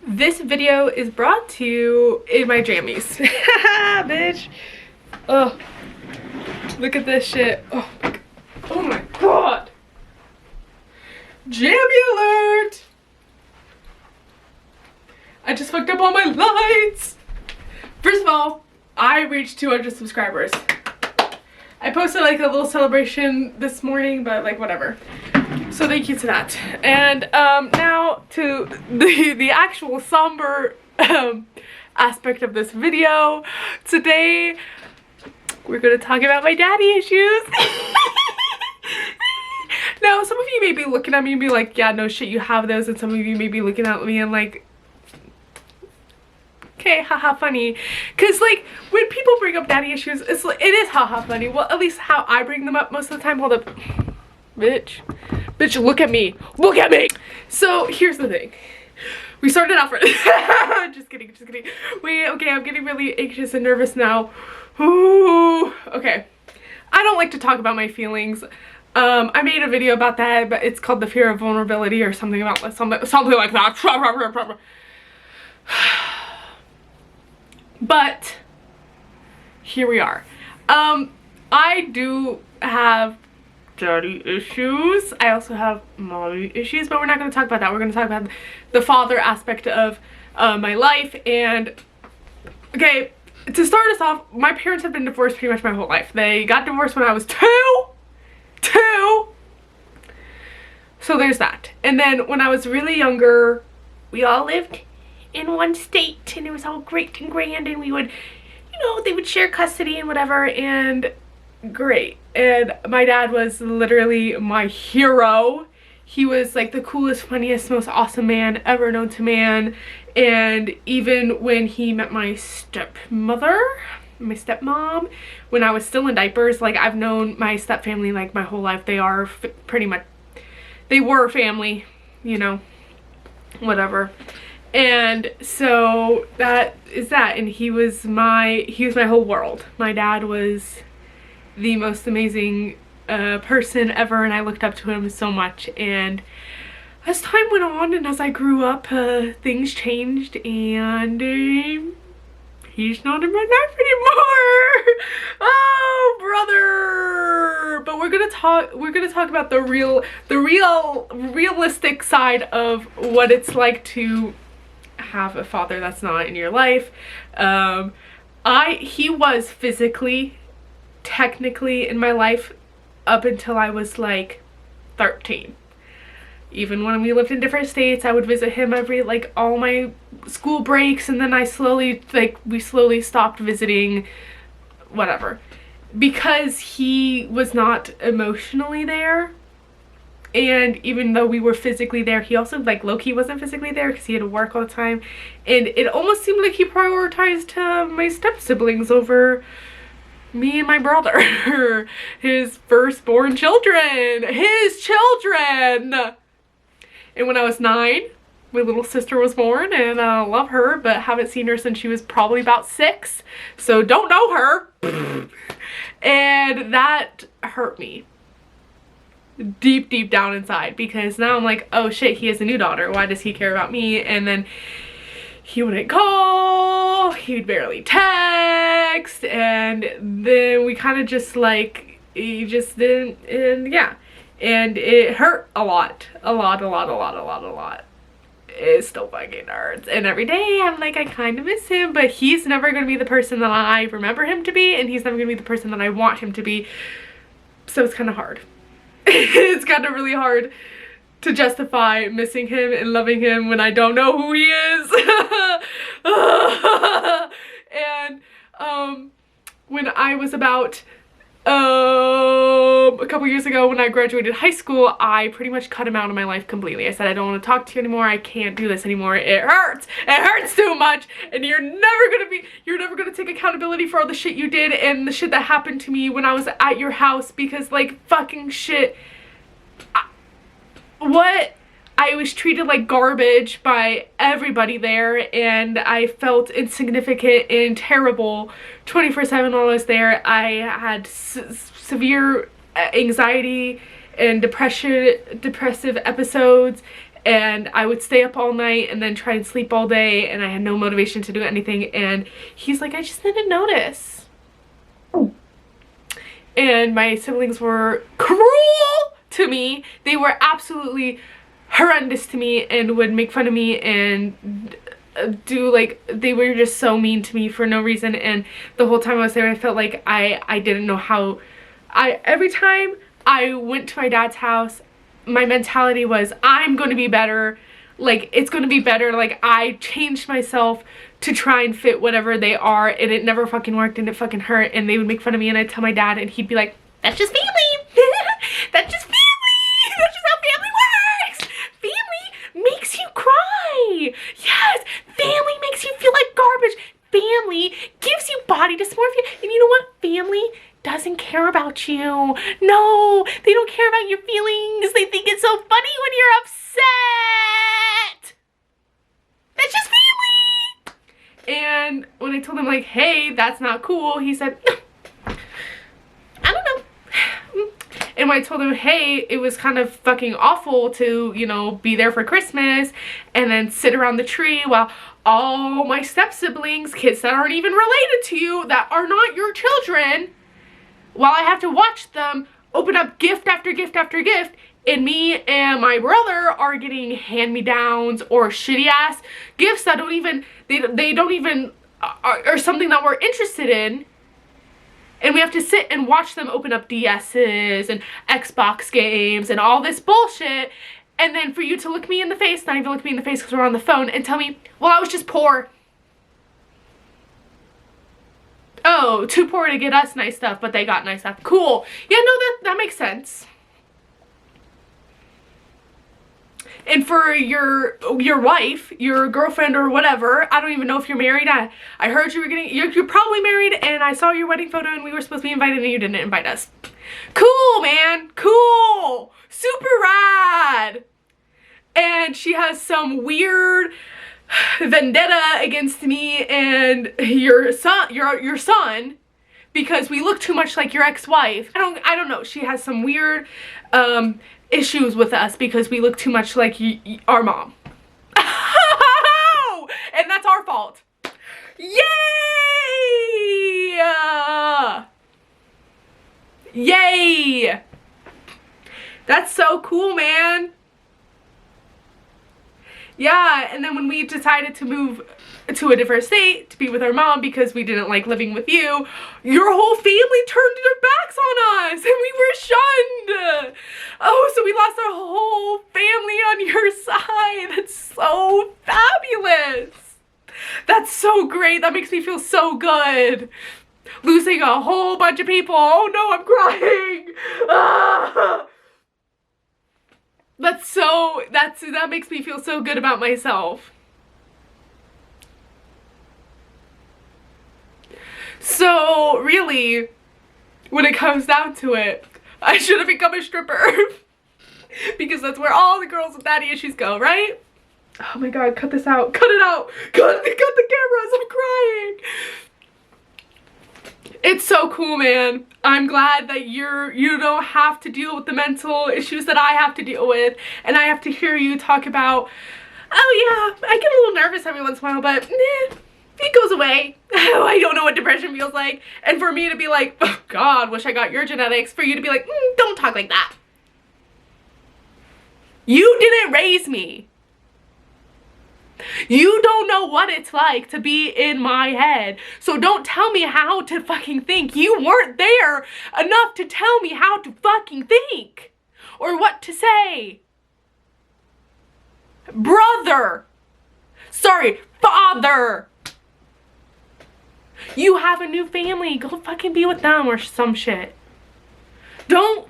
This video is brought to you in my jammies. Bitch. Oh, look at this shit. Oh my god. Jammy alert. I just fucked up all my lights. First of all, I reached 200 subscribers. I posted like a little celebration this morning, but like whatever. So thank you to that. And now to the actual somber aspect of this video. Today we're gonna talk about my daddy issues. Now some of you may be looking at me and be like, yeah, no shit, you have those, and some of you may be looking at me and like, okay, haha funny. Cause like when people bring up daddy issues, it is haha funny. Well, at least how I bring them up most of the time. Hold up. Bitch, look at me. Look at me. So here's the thing. We started off just kidding. Wait, okay, I'm getting really anxious and nervous now. Ooh, okay. I don't like to talk about my feelings. I made a video about that, but it's called the fear of vulnerability or something about something like that. But here we are. I do have daddy issues. I also have mommy issues, but we're not going to talk about that. We're going to talk about the father aspect of my life. And okay, to start us off, my parents have been divorced pretty much my whole life. They got divorced when I was two. So there's that. And then when I was really younger, we all lived in one state and it was all great and grand, and we would, you know, they would share custody and whatever, and great. And my dad was literally my hero. He was like the coolest, funniest, most awesome man ever known to man. And even when he met my stepmother, my stepmom, when I was still in diapers, like I've known my stepfamily like my whole life. They are pretty much, they were family, you know, whatever. And so that is that. And he was my whole world. My dad was the most amazing person ever, and I looked up to him so much. And as time went on and as I grew up, things changed, and he's not in my life anymore. Oh, brother. But we're gonna talk about the realistic side of what it's like to have a father that's not in your life. He was physically, technically in my life up until I was like 13. Even when we lived in different states, I would visit him every, like, all my school breaks, and then we slowly stopped visiting, whatever, because he was not emotionally there. And even though we were physically there, he also, like, low-key wasn't physically there because he had to work all the time. And it almost seemed like he prioritized my step-siblings over me and my brother. His firstborn children. His children! And when I was 9, my little sister was born, and I love her, but haven't seen her since she was probably about 6. So don't know her. And that hurt me deep down inside, because now I'm like, oh shit, he has a new daughter. Why does he care about me? And then he wouldn't call, he'd barely text, and then we kind of just like, he just didn't, and yeah. And it hurt a lot. It still fucking hurts. And every day I'm like, I kind of miss him, but he's never going to be the person that I remember him to be, and he's never going to be the person that I want him to be. So it's kind of hard. It's kind of really hard to justify missing him and loving him when I don't know who he is. And when I was about a couple years ago, when I graduated high school, I pretty much cut him out of my life completely. I said, I don't want to talk to you anymore. I can't do this anymore. It hurts. It hurts too much. And you're never gonna take accountability for all the shit you did and the shit that happened to me when I was at your house, because like fucking shit. I was treated like garbage by everybody there, and I felt insignificant and terrible 24/7 while I was there. I had severe anxiety and depressive episodes, and I would stay up all night and then try and sleep all day, and I had no motivation to do anything. And he's like, I just didn't notice. And my siblings were cruel to me. They were absolutely horrendous to me and would make fun of me and do, like, they were just so mean to me for no reason. And the whole time I was there, I felt like I didn't know how. Every time I went to my dad's house, my mentality was, I'm going to be better. Like, it's going to be better. Like, I changed myself to try and fit whatever they are, and it never fucking worked, and it fucking hurt. And they would make fun of me, and I'd tell my dad, and he'd be like, that's just family. That's just family. That's just how family works. Family makes you cry. Yes, family makes you feel like garbage. Family gives you body dysmorphia. And you know what? Family doesn't care about you. No, they don't care about your feelings. They think it's so funny when you're upset. That's just family. And when I told him, like, hey, that's not cool, he said, I don't know. And when I told him, hey, it was kind of fucking awful to, you know, be there for Christmas and then sit around the tree while all my step-siblings, kids that aren't even related to you, that are not your children, while I have to watch them open up gift after gift after gift, and me and my brother are getting hand-me-downs or shitty-ass gifts that don't even, they don't even, are something that we're interested in. And we have to sit and watch them open up DS's and Xbox games and all this bullshit. And then for you to look me in the face, not even look me in the face because we're on the phone, and tell me, well, I was just poor. Oh, too poor to get us nice stuff, but they got nice stuff. Cool. Yeah, no, that makes sense. And for your wife, your girlfriend or whatever, I don't even know if you're married. I heard you were you're probably married, and I saw your wedding photo and we were supposed to be invited and you didn't invite us. Cool, man. Cool. Super rad. And she has some weird vendetta against me and your son because we look too much like your ex-wife. I don't know. She has some weird issues with us because we look too much like our mom. And that's our fault. Yay! Yay! That's so cool, man. Yeah, and then when we decided to move to a different state to be with our mom because we didn't like living with you, your whole family turned their backs on us and we were shunned. Oh, so we lost our whole family on your side. That's so fabulous. That's so great. That makes me feel so good. Losing a whole bunch of people. Oh no, I'm crying. Ah. That makes me feel so good about myself. So really, when it comes down to it, I should have become a stripper. Because that's where all the girls with daddy issues go, right? Oh my god, cut this out. Cut it out. Cut the cameras. I'm crying. It's so cool, man. I'm glad that you don't have to deal with the mental issues that I have to deal with, and I have to hear you talk about, oh yeah, I get a little nervous every once in a while, but it goes away. I don't know what depression feels like. And for me to be like, oh god, wish I got your genetics, for you to be like, don't talk like that. You didn't raise me. You don't know what it's like to be in my head. So don't tell me how to fucking think. You weren't there enough to tell me how to fucking think. Or what to say. Brother. Sorry, father. You have a new family. Go fucking be with them or some shit. Don't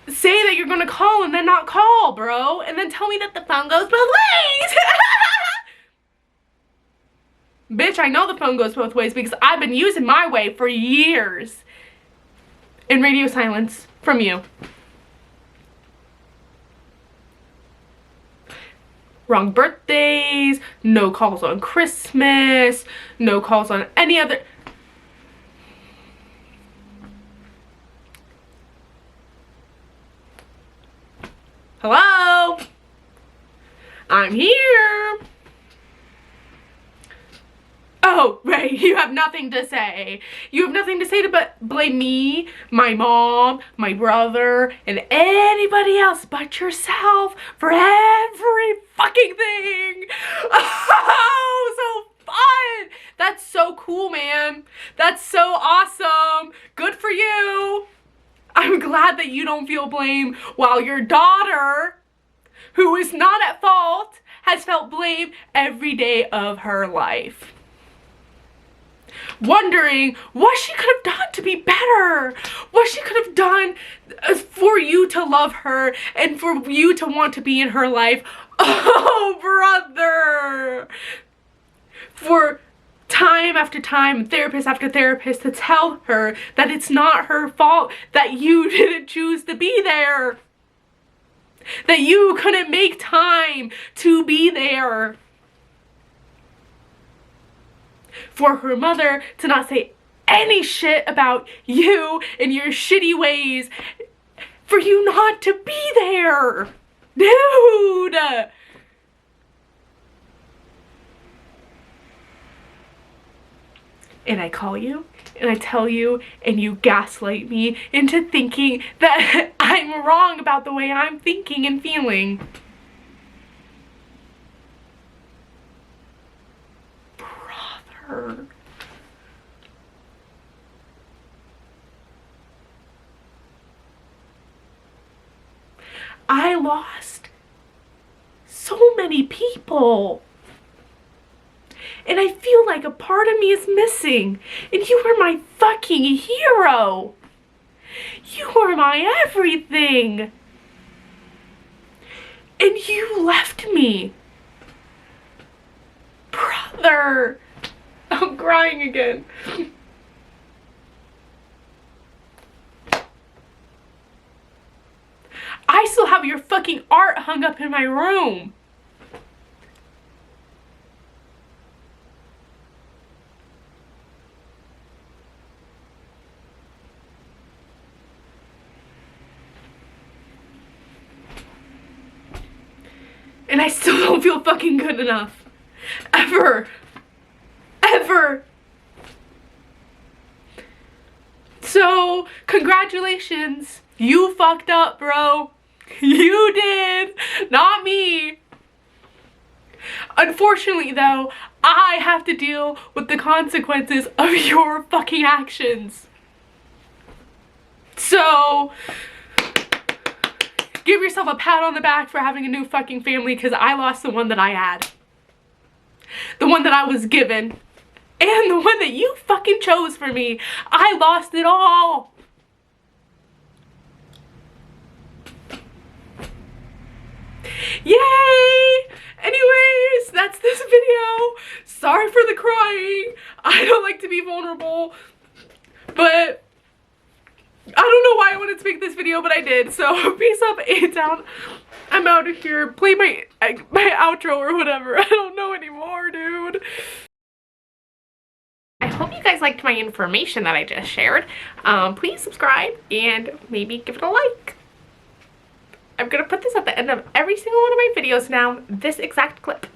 say that you're gonna call and then not call, bro. And then tell me that the phone goes both ways. Bitch, I know the phone goes both ways because I've been using my way for years. And radio silence from you. Wrong birthdays, no calls on Christmas, no calls on any other. Hello? I'm here. Oh, right, you have nothing to say. You have nothing to say to but blame me, my mom, my brother, and anybody else but yourself for every fucking thing. Oh, so fun. That's so cool, man. That's so awesome. Good for you. I'm glad that you don't feel blame while your daughter, who is not at fault, has felt blame every day of her life. Wondering what she could have done to be better, what she could have done for you to love her and for you to want to be in her life. Oh, brother! For time after time, therapist after therapist to tell her that it's not her fault that you didn't choose to be there, that you couldn't make time to be there. For her mother to not say any shit about you and your shitty ways. For you not to be there. Dude. And I call you and I tell you and you gaslight me into thinking that I'm wrong about the way I'm thinking and feeling. Brother. I lost so many people. And I feel like a part of me is missing. And you were my fucking hero. You were my everything. And you left me. Brother. I'm crying again. I still have your fucking art hung up in my room. And I still don't feel fucking good enough. Ever. Ever. So, congratulations. You fucked up, bro. You did. Not me. Unfortunately, though, I have to deal with the consequences of your fucking actions. So, give yourself a pat on the back for having a new fucking family, because I lost the one that I had. The one that I was given. And the one that you fucking chose for me. I lost it all. Yay! Anyways, that's this video. Sorry for the crying. I don't like to be vulnerable. But I don't know why I wanted to make this video, but I did. So peace up and down. I'm out of here. Play my outro or whatever. I don't know anymore, dude. I hope you guys liked my information that I just shared. Please subscribe and maybe give it a like. I'm gonna put this at the end of every single one of my videos now, this exact clip.